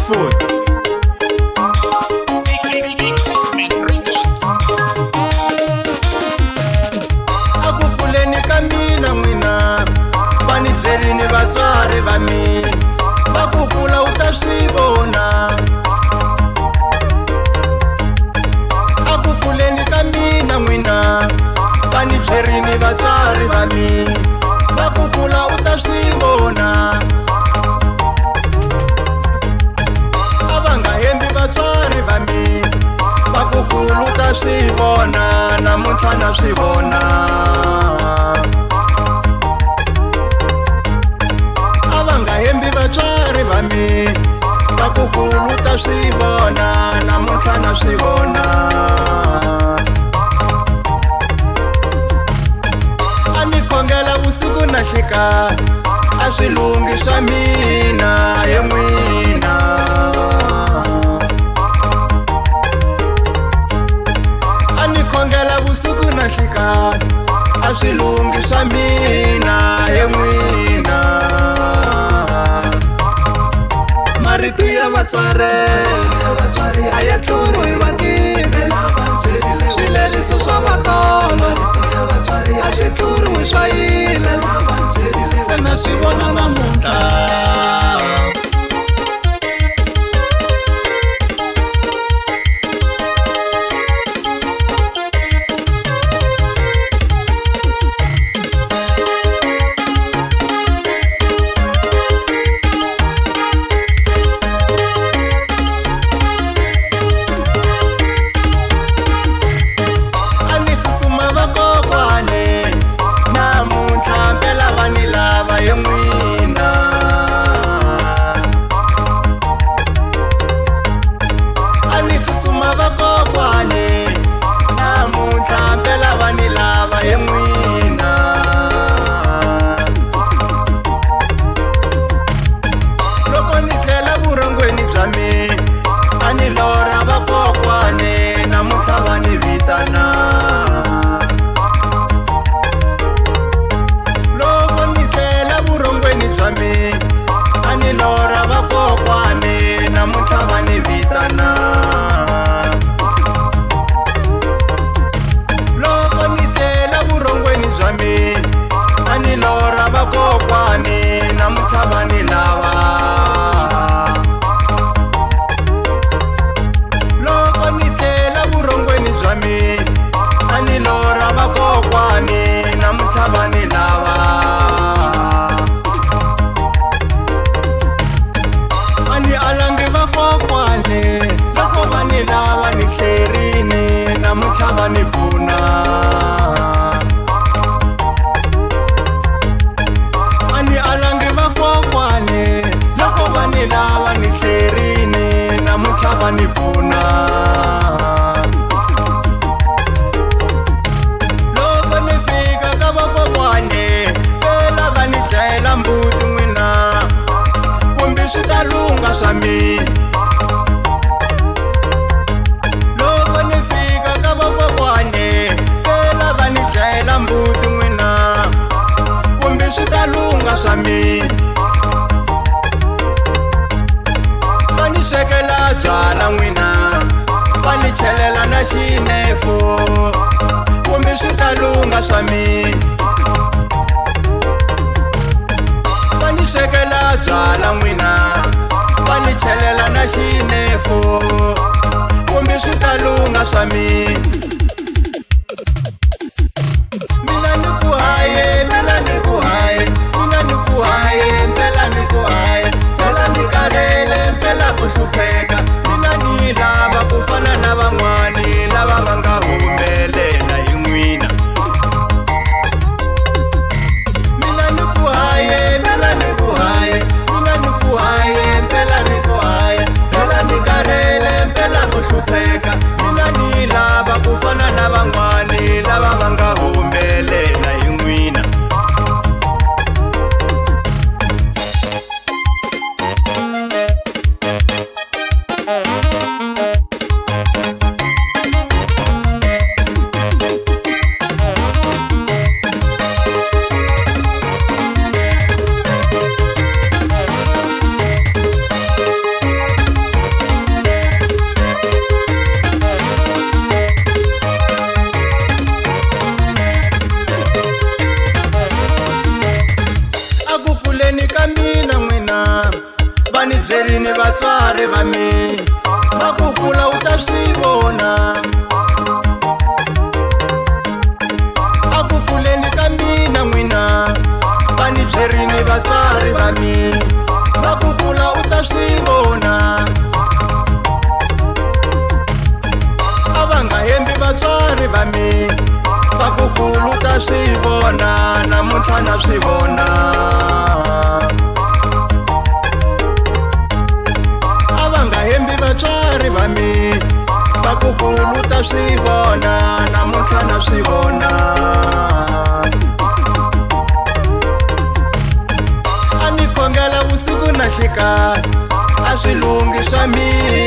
beautiful. Aku pfuleni ka mina n'wina va ni byerini vatswari va mina va ku kula u ta swi vona. Aku pfuleni ka mina n'wina va ni byerini vatswari va mina va ku kula u ta swi vona. A va nga hembi vatswari va mina va ku kula u ta swi vona, namuntlha na swi vona. A va nga hembi vatswari va mina va ku kula u ta swi vona, namuntlha na swi vona. A ni khongela vusiku na xikaya a swilungi swa mina hi n'wina. A ni khongela vusiku na xikaya a swilungi swa mina hi n'wina. Marito ya vatswari a ya tluriwi vativi, swileriso swa matolo a swi tluriwi swa yile, se na swi vona namuntlha. vatswari va mi vakukulu ta swi vona namuntlha na swi vona a va nga hembi vatswari va mi vakukulu ta swi vona namuntlha na swi vona a ni khongela vusiku na xikari a swi lungi swa mina